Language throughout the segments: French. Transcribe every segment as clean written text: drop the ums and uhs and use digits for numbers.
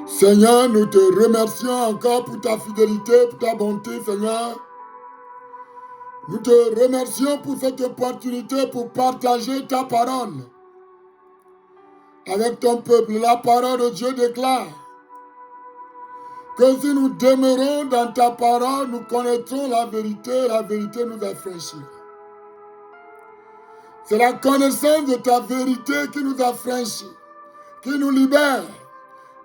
Seigneur, nous te remercions encore pour ta fidélité, pour ta bonté, Seigneur. Nous te remercions pour cette opportunité pour partager ta parole avec ton peuple. La parole de Dieu déclare que si nous demeurons dans ta parole, nous connaîtrons la vérité nous affranchira. C'est la connaissance de ta vérité qui nous affranchit, qui nous libère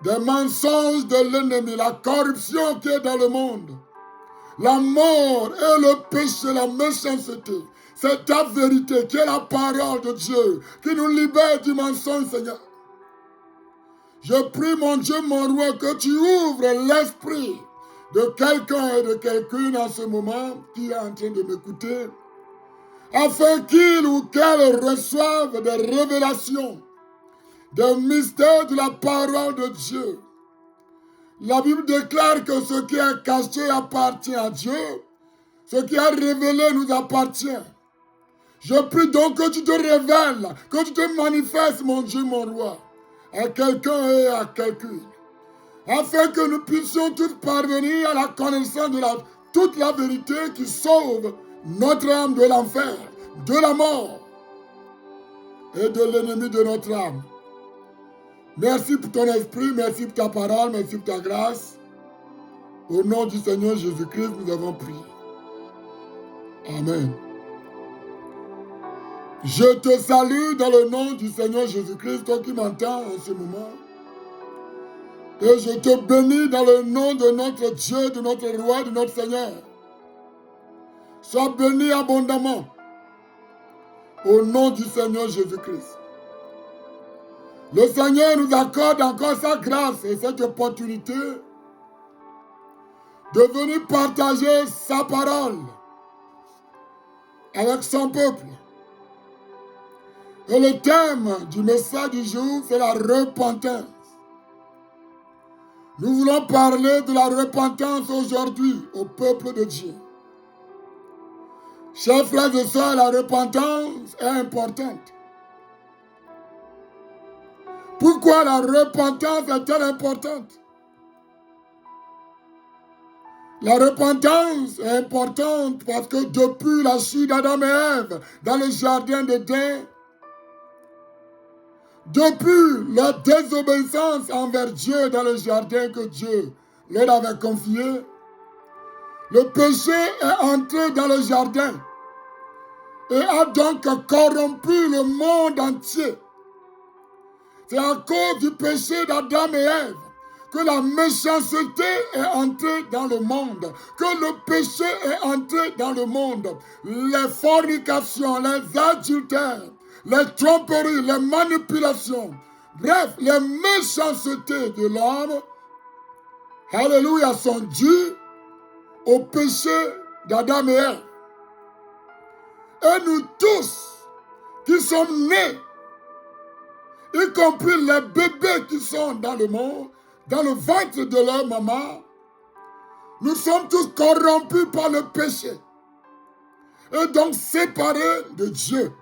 des mensonges de l'ennemi, la corruption qui est dans le monde, la mort et le péché, la méchanceté. C'est ta vérité qui est la parole de Dieu qui nous libère du mensonge, Seigneur. Je prie, mon Dieu, mon roi, que tu ouvres l'esprit de quelqu'un et de quelqu'une en ce moment qui est en train de m'écouter, afin qu'il ou qu'elle reçoive des révélations, des mystères de la parole de Dieu. La Bible déclare que ce qui est caché appartient à Dieu, ce qui est révélé nous appartient. Je prie donc que tu te révèles, que tu te manifestes, mon Dieu, mon roi, à quelqu'un et à quelqu'une, afin que nous puissions tous parvenir à la connaissance de toute la vérité qui sauve notre âme de l'enfer, de la mort et de l'ennemi de notre âme. Merci pour ton esprit, merci pour ta parole, merci pour ta grâce. Au nom du Seigneur Jésus-Christ, nous avons prié. Amen. Je te salue dans le nom du Seigneur Jésus-Christ, toi qui m'entends en ce moment. Et je te bénis dans le nom de notre Dieu, de notre roi, de notre Seigneur. Sois béni abondamment au nom du Seigneur Jésus-Christ. Le Seigneur nous accorde encore sa grâce et cette opportunité de venir partager sa parole avec son peuple. Et le thème du message du jour, c'est la repentance. Nous voulons parler de la repentance aujourd'hui au peuple de Dieu. Chers frères et sœurs, la repentance est importante. Pourquoi la repentance est-elle importante? La repentance est importante parce que depuis la chute d'Adam et Ève dans le jardin d'Éden, depuis leur désobéissance envers Dieu dans le jardin que Dieu leur avait confié, le péché est entré dans le jardin et a donc corrompu le monde entier. C'est à cause du péché d'Adam et Ève que la méchanceté est entrée dans le monde, que le péché est entré dans le monde. Les fornications, les adultères, les tromperies, les manipulations, bref, les méchancetés de l'homme, alléluia, sont dues au péché d'Adam et Ève. Et nous tous qui sommes nés, y compris les bébés qui sont dans le monde, dans le ventre de leur maman, nous sommes tous corrompus par le péché et donc séparés de Dieu.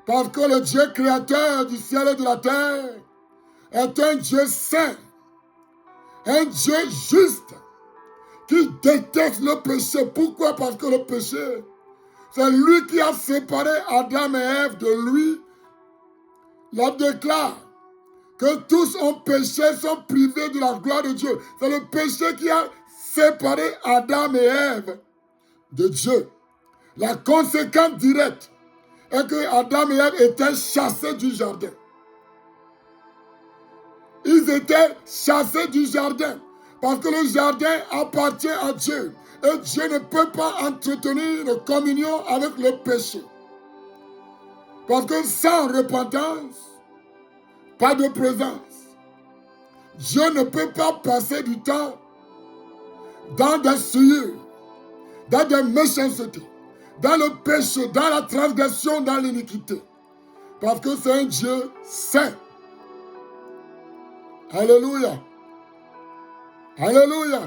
Parce que le Dieu créateur du ciel et de la terre est un Dieu saint, un Dieu juste, qui déteste le péché. Pourquoi? Parce que le péché, c'est lui qui a séparé Adam et Ève de lui. La déclare que tous ont péché, sont privés de la gloire de Dieu. C'est le péché qui a séparé Adam et Ève de Dieu. La conséquence directe est que Adam et Ève étaient chassés du jardin. Ils étaient chassés du jardin parce que le jardin appartient à Dieu. Et Dieu ne peut pas entretenir une communion avec le péché. Parce que sans repentance, pas de présence. Dieu ne peut pas passer du temps dans des souillures, dans des méchancetés, dans le péché, dans la transgression, dans l'iniquité. Parce que c'est un Dieu saint. Alléluia. Alléluia.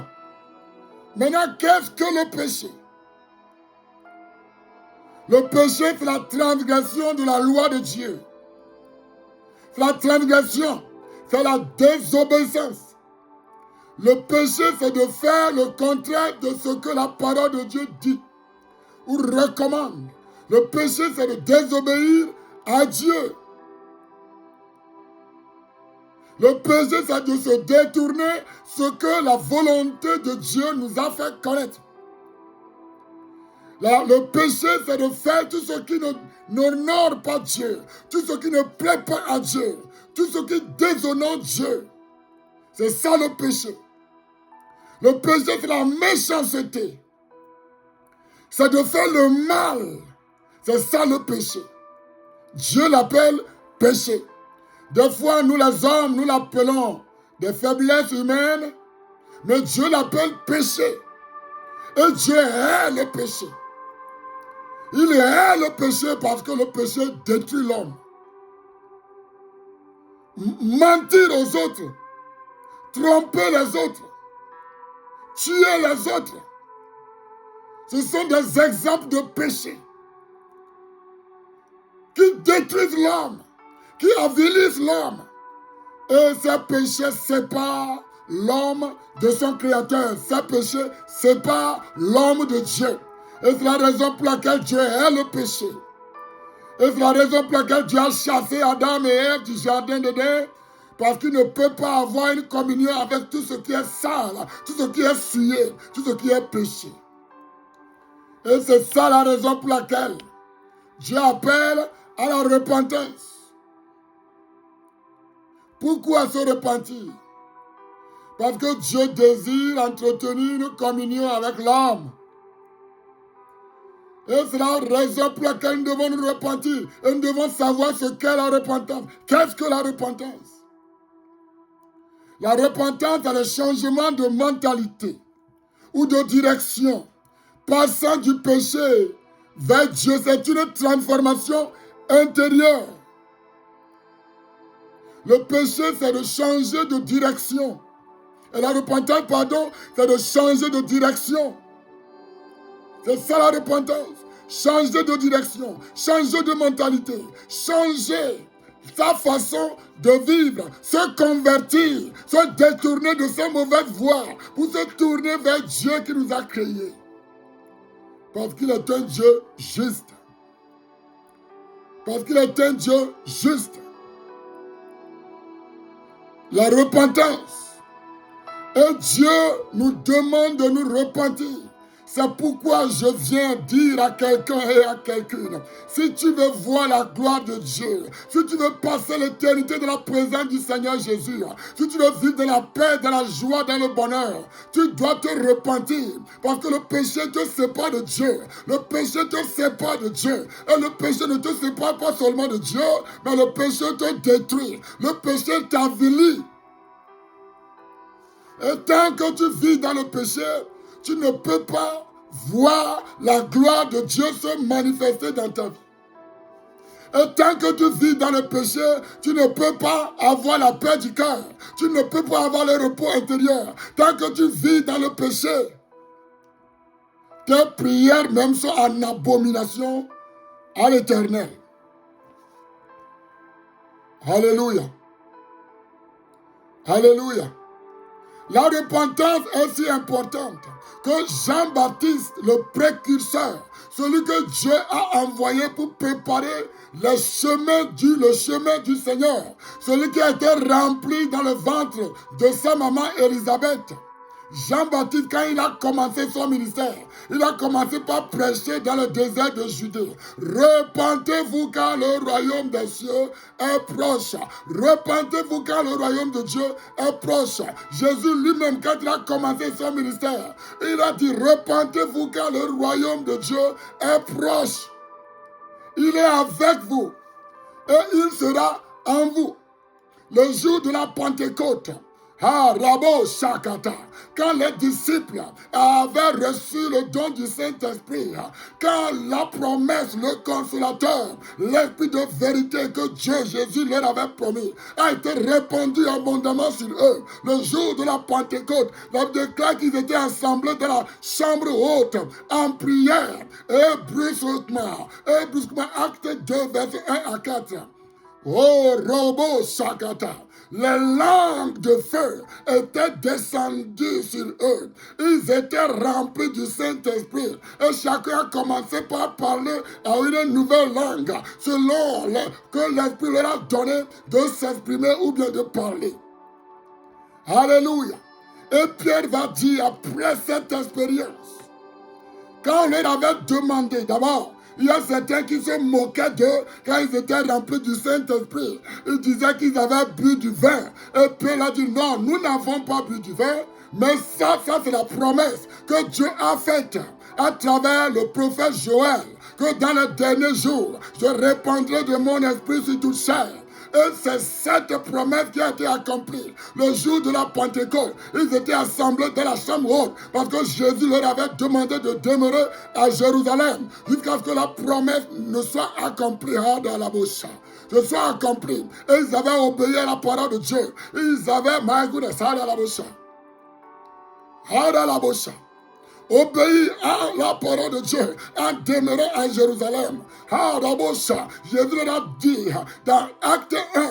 Maintenant, qu'est-ce que le péché? Le péché, c'est la transgression de la loi de Dieu. La transgression, c'est la désobéissance. Le péché, c'est de faire le contraire de ce que la parole de Dieu dit ou recommande. Le péché, c'est de désobéir à Dieu. Le péché, c'est de se détourner ce que la volonté de Dieu nous a fait connaître. Le péché, c'est de faire tout ce qui n'honore pas Dieu, tout ce qui ne plaît pas à Dieu, tout ce qui déshonore Dieu. C'est ça le péché. Le péché, c'est la méchanceté. C'est de faire le mal. C'est ça le péché. Dieu l'appelle péché. Des fois, nous les hommes, nous l'appelons des faiblesses humaines, mais Dieu l'appelle péché. Et Dieu hait le péché. Il hait le péché parce que le péché détruit l'homme. Mentir aux autres, tromper les autres, tuer les autres, ce sont des exemples de péché qui détruisent l'homme, qui avilissent l'homme. Et ces péchés séparent l'homme de son Créateur. Ces péchés séparent l'homme de Dieu. Et c'est la raison pour laquelle Dieu hait le péché. Et c'est la raison pour laquelle Dieu a chassé Adam et Ève du jardin d'Éden. Parce qu'il ne peut pas avoir une communion avec tout ce qui est sale, tout ce qui est souillé, tout ce qui est péché. Et c'est ça la raison pour laquelle Dieu appelle à la repentance. Pourquoi se repentir? Parce que Dieu désire entretenir une communion avec l'homme. Et c'est la raison pour laquelle nous devons nous repentir. Et nous devons savoir ce qu'est la repentance. Qu'est-ce que la repentance? La repentance est le changement de mentalité ou de direction. Passant du péché vers Dieu, c'est une transformation intérieure. Le péché, c'est de changer de direction. Et la repentance, c'est de changer de direction. C'est ça la repentance. Changer de direction, changer de mentalité, changer sa façon de vivre, se convertir, se détourner de ses mauvaises voies pour se tourner vers Dieu qui nous a créés. Parce qu'il est un Dieu juste. Parce qu'il est un Dieu juste. La repentance. Et Dieu nous demande de nous repentir. C'est pourquoi je viens dire à quelqu'un et à quelqu'une, si tu veux voir la gloire de Dieu, si tu veux passer l'éternité dans la présence du Seigneur Jésus, si tu veux vivre dans la paix, dans la joie, dans le bonheur, tu dois te repentir. Parce que le péché te sépare de Dieu. Le péché te sépare de Dieu. Et le péché ne te sépare pas seulement de Dieu, mais le péché te détruit. Le péché t'avilit. Et tant que tu vis dans le péché, tu ne peux pas voir la gloire de Dieu se manifester dans ta vie. Et tant que tu vis dans le péché, tu ne peux pas avoir la paix du cœur. Tu ne peux pas avoir le repos intérieur. Tant que tu vis dans le péché, tes prières même sont en abomination à l'Éternel. Alléluia. Alléluia. La repentance est si importante que Jean-Baptiste, le précurseur, celui que Dieu a envoyé pour préparer le chemin du Seigneur, celui qui a été rempli dans le ventre de sa maman Élisabeth, Jean-Baptiste, quand il a commencé son ministère, il a commencé par prêcher dans le désert de Judée. Repentez-vous car le royaume des cieux est proche. Repentez-vous car le royaume de Dieu est proche. Jésus lui-même, quand il a commencé son ministère, il a dit, repentez-vous car le royaume de Dieu est proche. Il est avec vous et il sera en vous. Le jour de la Pentecôte, Rabo Shakata, quand les disciples avaient reçu le don du Saint-Esprit, quand la promesse, le consolateur, l'esprit de vérité que Dieu, Jésus leur avait promis, a été répandu abondamment sur eux, le jour de la Pentecôte, la déclare qu'ils étaient assemblés dans la chambre haute, en prière, et brusquement, acte 2, verset 1 à 4. Oh, Robo Shakata. les langues de feu étaient descendues sur eux. Ils étaient remplis du Saint-Esprit. Et chacun a commencé par parler à une nouvelle langue, selon que l'Esprit leur a donné de s'exprimer ou bien de parler. Alléluia. Et Pierre va dire, après cette expérience, quand on leur avait demandé, d'abord, il y a certains qui se moquaient d'eux quand ils étaient remplis du Saint-Esprit. Ils disaient qu'ils avaient bu du vin. Et Pierre a dit, non, nous n'avons pas bu du vin, mais ça c'est la promesse que Dieu a faite à travers le prophète Joël, que dans les derniers jours, je répandrai de mon esprit sur toute chair. Et c'est cette promesse qui a été accomplie. Le jour de la Pentecôte, ils étaient assemblés dans la chambre haute parce que Jésus leur avait demandé de demeurer à Jérusalem jusqu'à ce que la promesse ne soit accomplie dans la bouche. Ce soit accomplie. Et ils avaient obéi à la parole de Dieu. Ils avaient, my goodness, à la bouche. À la bouche. Obéir à la parole de Dieu en demeurant à Jérusalem. Jésus leur a dit dans Acte 1,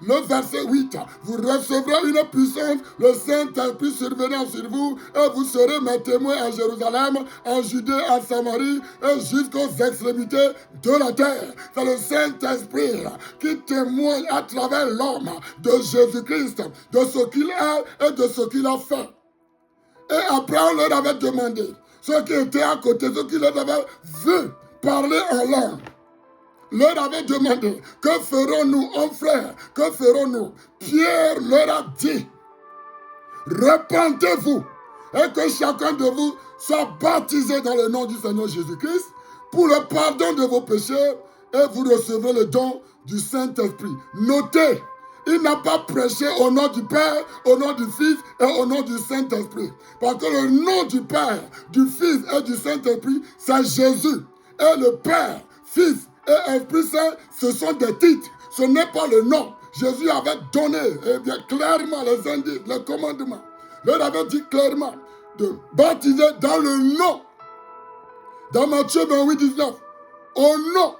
le verset 8, vous recevrez une puissance, le Saint-Esprit survenant sur vous, et vous serez mes témoins à Jérusalem, en Judée, en Samarie, et jusqu'aux extrémités de la terre. C'est le Saint-Esprit qui témoigne à travers l'homme de Jésus-Christ, de ce qu'il est et de ce qu'il a fait. Et après, on leur avait demandé, ceux qui étaient à côté, ceux qui les avaient vus parler en langue, leur avait demandé, que ferons-nous, oh frère, que ferons-nous? Pierre leur a dit, repentez-vous et que chacun de vous soit baptisé dans le nom du Seigneur Jésus-Christ pour le pardon de vos péchés et vous recevrez le don du Saint-Esprit. Notez, il n'a pas prêché au nom du Père, au nom du Fils et au nom du Saint-Esprit. Parce que le nom du Père, du Fils et du Saint-Esprit, c'est Jésus. Et le Père, Fils et Esprit Saint, ce sont des titres. Ce n'est pas le nom. Jésus avait donné bien, clairement les indices, les commandements. Il leur avait dit clairement de baptiser dans le nom. Dans Matthieu 28, 19. Au nom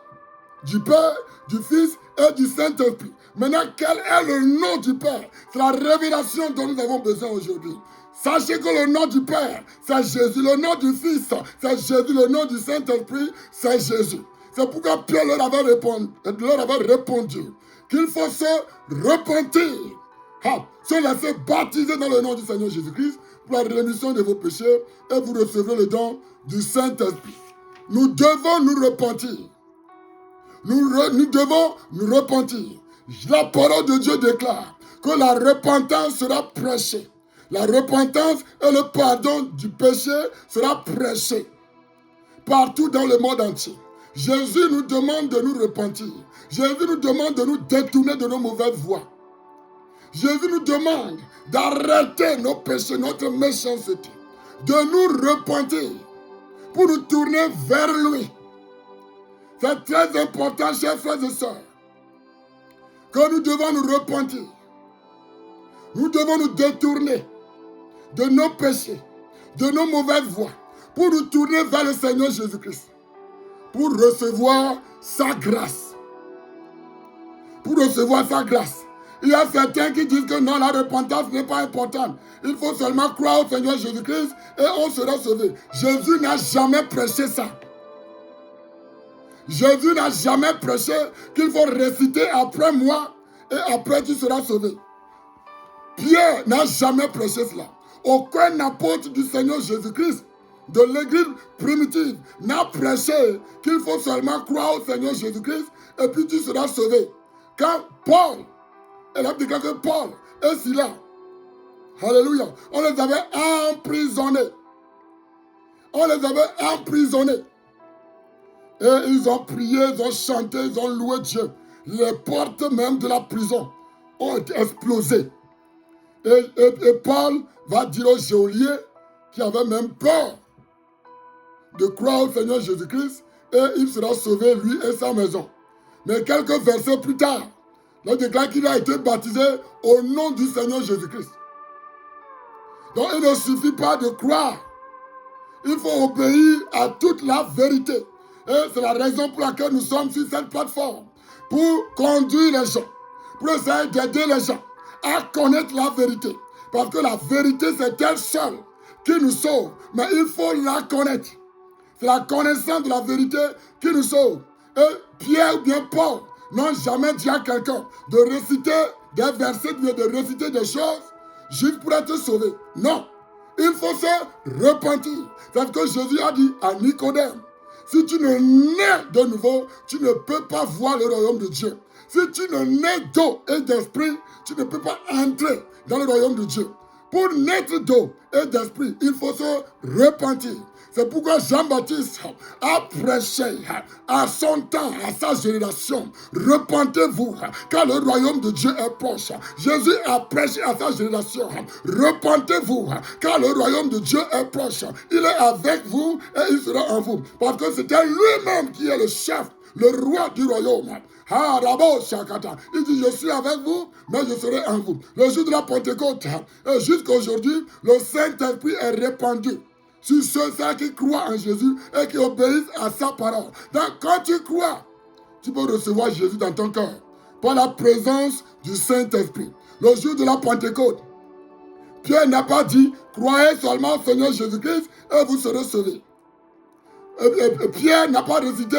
du Père, du Fils et du Saint-Esprit. Maintenant, quel est le nom du Père? C'est la révélation dont nous avons besoin aujourd'hui. Sachez que le nom du Père, c'est Jésus. Le nom du Fils, c'est Jésus. Le nom du Saint-Esprit, c'est Jésus. C'est pourquoi Pierre leur avait répondu qu'il faut se repentir, se laisser baptiser dans le nom du Seigneur Jésus-Christ pour la rémission de vos péchés et vous recevrez le don du Saint-Esprit. Nous devons nous repentir. Nous devons nous repentir. La parole de Dieu déclare que la repentance sera prêchée. La repentance et le pardon du péché sera prêché partout dans le monde entier. Jésus nous demande de nous repentir. Jésus nous demande de nous détourner de nos mauvaises voies. Jésus nous demande d'arrêter nos péchés, notre méchanceté, de nous repentir pour nous tourner vers lui. C'est très important, chers frères et sœurs, que nous devons nous repentir. Nous devons nous détourner de nos péchés, de nos mauvaises voies, pour nous tourner vers le Seigneur Jésus-Christ, pour recevoir sa grâce. Pour recevoir sa grâce. Il y a certains qui disent que non, la repentance n'est pas importante. Il faut seulement croire au Seigneur Jésus-Christ et on sera sauvé. Jésus n'a jamais prêché ça. Jésus n'a jamais prêché qu'il faut réciter après moi et après tu seras sauvé. Pierre n'a jamais prêché cela. Aucun apôtre du Seigneur Jésus-Christ de l'église primitive n'a prêché qu'il faut seulement croire au Seigneur Jésus-Christ et puis tu seras sauvé. Quand Paul, elle a déclaré que Paul et Silas, alléluia, on les avait emprisonnés. On les avait emprisonnés. Et ils ont prié, ils ont chanté, ils ont loué Dieu. Les portes même de la prison ont explosé. Et Paul va dire aux geôliers qui avaient même peur de croire au Seigneur Jésus-Christ et il sera sauvé, lui et sa maison. Mais quelques versets plus tard, il déclare qu'il a été baptisé au nom du Seigneur Jésus-Christ. Donc il ne suffit pas de croire. Il faut obéir à toute la vérité. Et c'est la raison pour laquelle nous sommes sur cette plateforme. Pour conduire les gens. Pour essayer d'aider les gens à connaître la vérité. Parce que la vérité, c'est elle seule qui nous sauve. Mais il faut la connaître. C'est la connaissance de la vérité qui nous sauve. Et Pierre ou bien Paul n'ont jamais dit à quelqu'un de réciter des versets, de réciter des choses juste pour être sauvé. Non. Il faut se repentir. C'est ce que Jésus a dit à Nicodème. Si tu ne nais de nouveau, tu ne peux pas voir le royaume de Dieu. Si tu ne nais d'eau et d'esprit, tu ne peux pas entrer dans le royaume de Dieu. Pour naître d'eau et d'esprit, il faut se repentir. C'est pourquoi Jean-Baptiste a prêché à son temps, à sa génération. Repentez-vous, car le royaume de Dieu est proche. Jésus a prêché à sa génération. Repentez-vous, car le royaume de Dieu est proche. Il est avec vous et il sera en vous. Parce que c'était lui-même qui est le chef, le roi du royaume. Il dit, je suis avec vous, mais je serai en vous. Le jour de la Pentecôte, et jusqu'à aujourd'hui, le Saint-Esprit est répandu sur ceux qui croient en Jésus et qui obéissent à sa parole. Donc quand tu crois, tu peux recevoir Jésus dans ton cœur par la présence du Saint-Esprit. Le jour de la Pentecôte, Pierre n'a pas dit, croyez seulement au Seigneur Jésus-Christ et vous serez sauvés. Pierre n'a pas récité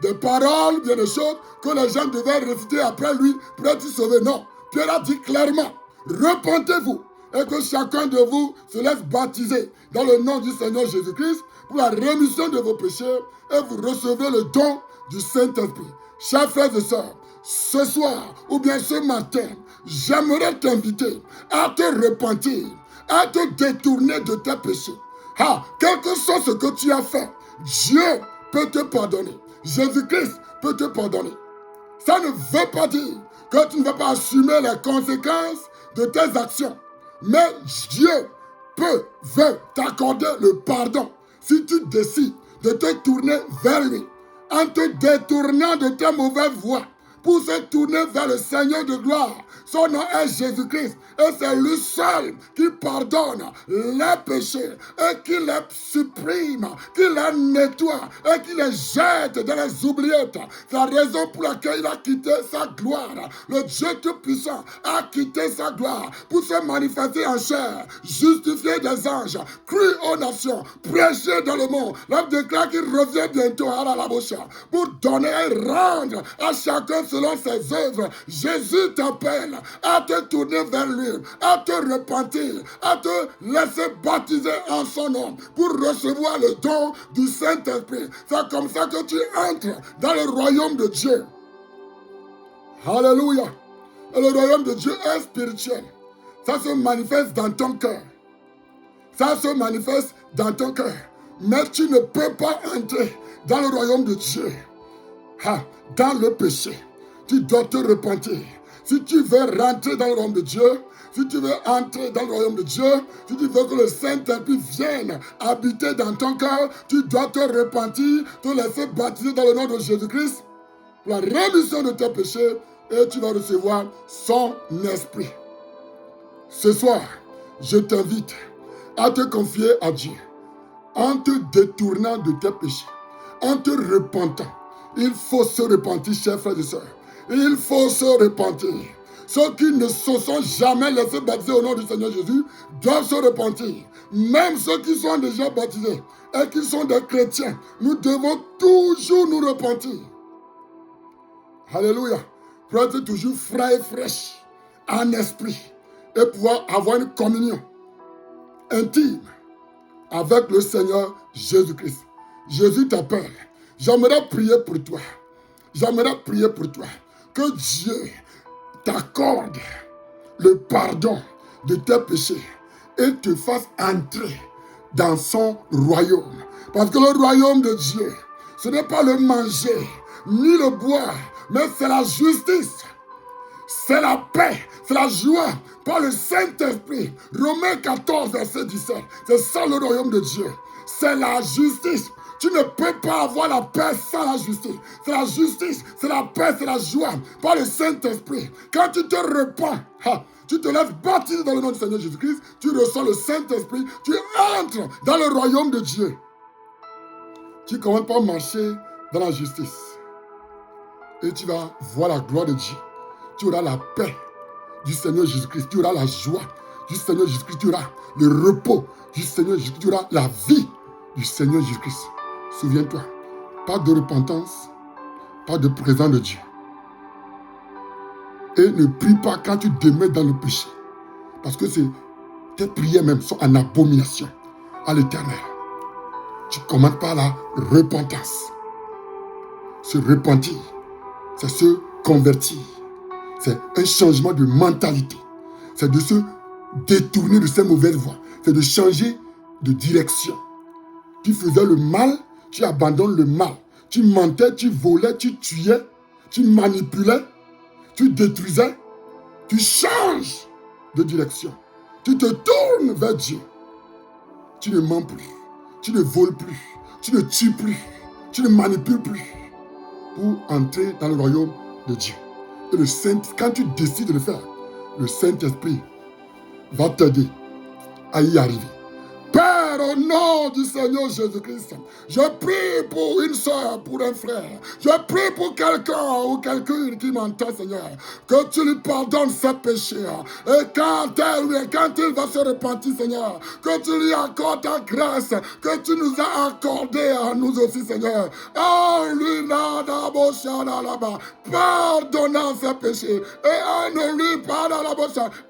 des paroles, bien des choses que les gens devaient réciter après lui pour être sauvés. Non, Pierre a dit clairement, repentez-vous et que chacun de vous se laisse baptiser dans le nom du Seigneur Jésus-Christ pour la rémission de vos péchés et vous recevez le don du Saint-Esprit. Chers frères et sœurs, ce soir ou bien ce matin, j'aimerais t'inviter à te repentir, à te détourner de tes péchés. Quel que soit ce que tu as fait, Dieu peut te pardonner. Jésus-Christ peut te pardonner. Ça ne veut pas dire que tu ne vas pas assumer les conséquences de tes actions. Mais Dieu veut t'accorder le pardon si tu décides de te tourner vers lui. En te détournant de tes mauvaises voies pour se tourner vers le Seigneur de gloire. Son nom est Jésus-Christ. Et c'est lui seul qui pardonne les péchés et qui les supprime, qui les nettoie et qui les jette dans les oubliettes. C'est la raison pour laquelle il a quitté sa gloire. Le Dieu Tout-Puissant a quitté sa gloire pour se manifester en chair, justifier des anges, cru aux nations, prêcher dans le monde. L'homme déclare qu'il revient bientôt à la bouche pour donner et rendre à chacun selon ses œuvres. Jésus t'appelle à te tourner vers lui, à te repentir, à te laisser baptiser en son nom pour recevoir le don du Saint-Esprit. C'est comme ça que tu entres dans le royaume de Dieu. Alléluia. Et le royaume de Dieu est spirituel. Ça se manifeste dans ton cœur. Ça se manifeste dans ton cœur. Mais tu ne peux pas entrer dans le royaume de Dieu dans le péché. Tu dois te repentir. Si tu veux rentrer dans le royaume de Dieu, si tu veux entrer dans le royaume de Dieu, si tu veux que le Saint-Esprit vienne habiter dans ton cœur, tu dois te repentir, te laisser baptiser dans le nom de Jésus-Christ pour la rémission de tes péchés et tu vas recevoir son esprit. Ce soir, je t'invite à te confier à Dieu en te détournant de tes péchés, en te repentant. Il faut se repentir, chers frères et sœurs. Il faut se repentir. Ceux qui ne se sont jamais laissés baptiser au nom du Seigneur Jésus doivent se repentir. Même ceux qui sont déjà baptisés et qui sont des chrétiens, nous devons toujours nous repentir. Alléluia. Pour être toujours frais et fraîche en esprit et pouvoir avoir une communion intime avec le Seigneur Jésus-Christ. Jésus t'appelle. J'aimerais prier pour toi. J'aimerais prier pour toi. Que Dieu t'accorde le pardon de tes péchés et te fasse entrer dans son royaume. Parce que le royaume de Dieu, ce n'est pas le manger, ni le boire, mais c'est la justice, c'est la paix, c'est la joie par le Saint-Esprit. Romains 14, verset 17. C'est ça le royaume de Dieu. C'est la justice. Tu ne peux pas avoir la paix sans la justice. C'est la justice, c'est la paix, c'est la joie par le Saint-Esprit. Quand tu te repens, tu te laisses baptiser dans le nom du Seigneur Jésus-Christ, tu reçois le Saint-Esprit, tu entres dans le royaume de Dieu. Tu commences par marcher dans la justice. Et tu vas voir la gloire de Dieu. Tu auras la paix du Seigneur Jésus-Christ. Tu auras la joie du Seigneur Jésus-Christ. Tu auras le repos du Seigneur Jésus-Christ. Tu auras la vie du Seigneur Jésus-Christ. Souviens-toi, pas de repentance, pas de présence de Dieu. Et ne prie pas quand tu demeures dans le péché. Parce que tes prières même sont en abomination à l'Éternel. Tu commandes par la repentance. Se repentir, c'est se convertir. C'est un changement de mentalité. C'est de se détourner de ces mauvaises voies. C'est de changer de direction. Tu faisais le mal, tu abandonnes le mal. Tu mentais, tu volais, tu tuais, tu manipulais, tu détruisais. Tu changes de direction. Tu te tournes vers Dieu. Tu ne mens plus. Tu ne voles plus. Tu ne tues plus. Tu ne manipules plus. Pour entrer dans le royaume de Dieu. Et quand tu décides de le faire, le Saint-Esprit va t'aider à y arriver. Père, au nom du Seigneur Jésus-Christ, je prie pour une soeur, pour un frère. Je prie pour quelqu'un ou quelqu'une qui m'entend, Seigneur, que tu lui pardonnes ses péchés. Et quand il va se repentir, Seigneur, que tu lui accordes ta grâce, que tu nous as accordé à nous aussi, Seigneur. En lui, là-bas, pardonnant ses péchés. Et en lui, pardonnant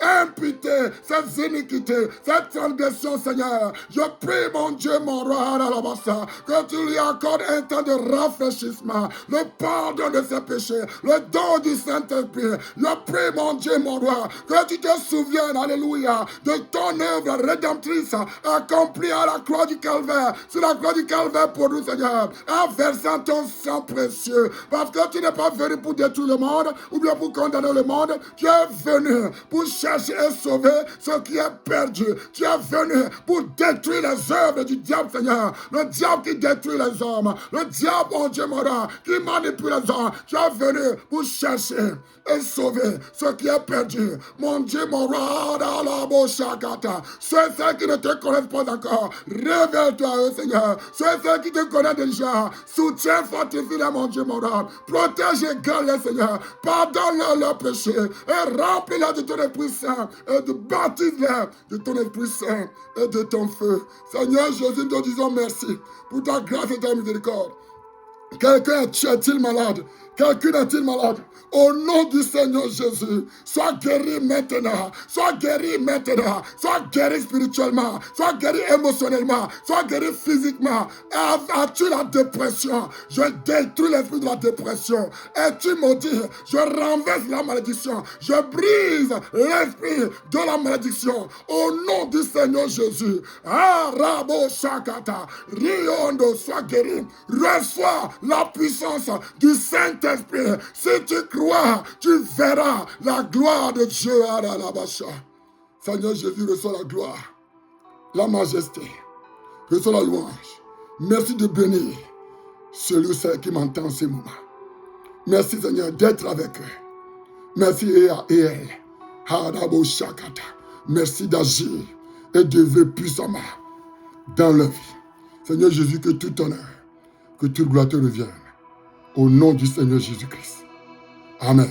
imputer ses iniquités, ses transgressions, Seigneur. Je prie, mon Dieu, mon roi, que tu lui accordes un temps de rafraîchissement, le pardon de ses péchés, le don du Saint-Esprit. Je prie, mon Dieu, mon roi, que tu te souviennes, alléluia, de ton œuvre rédemptrice accomplie à la croix du Calvaire, sur la croix du Calvaire pour nous, Seigneur, en versant ton sang précieux, parce que tu n'es pas venu pour détruire le monde, ou bien pour condamner le monde, tu es venu pour chercher et sauver ce qui est perdu. Tu es venu pour détruire les œuvres du diable, Seigneur. Le diable qui détruit les hommes. Le diable, mon Dieu, mon roi, qui manipule les hommes. Tu es venu pour chercher et sauver ce qui est perdu. Mon Dieu, mon roi, dans la bouche, ceux qui ne te connaissent pas encore, révèle-toi, Seigneur. Ceux qui te connaissent déjà, soutiens, fortifie-les, mon Dieu, mon roi. Protège et garde-les, Seigneur. Pardonne-leur leurs péchés et remplis-les de ton Esprit Saint et baptise-les de ton Esprit Saint et de ton feu. Seigneur Jésus, nous te disons merci pour ta grâce et ta miséricorde. Quelqu'un est-il malade? Quelqu'un est-il malade? Au nom du Seigneur Jésus, sois guéri maintenant, sois guéri maintenant, sois guéri spirituellement, sois guéri émotionnellement, sois guéri physiquement. As-tu la dépression? Je détruis l'esprit de la dépression. Es-tu maudit? Je renverse la malédiction. Je brise l'esprit de la malédiction. Au nom du Seigneur Jésus. Arabo Shakata, Riondo, sois guéri. Reçois la puissance du Saint-Esprit. Si tu crois, tu verras la gloire de Dieu. Seigneur Jésus, reçois la gloire, la majesté, reçois la louange. Merci de bénir celui ou celle qui m'entend en ce moment. Merci Seigneur d'être avec eux. Merci et elle. Merci d'agir et d'œuvrer puissamment dans leur vie. Seigneur Jésus, que tout honneur, que toute gloire te revienne. Au nom du Seigneur Jésus-Christ. Amen.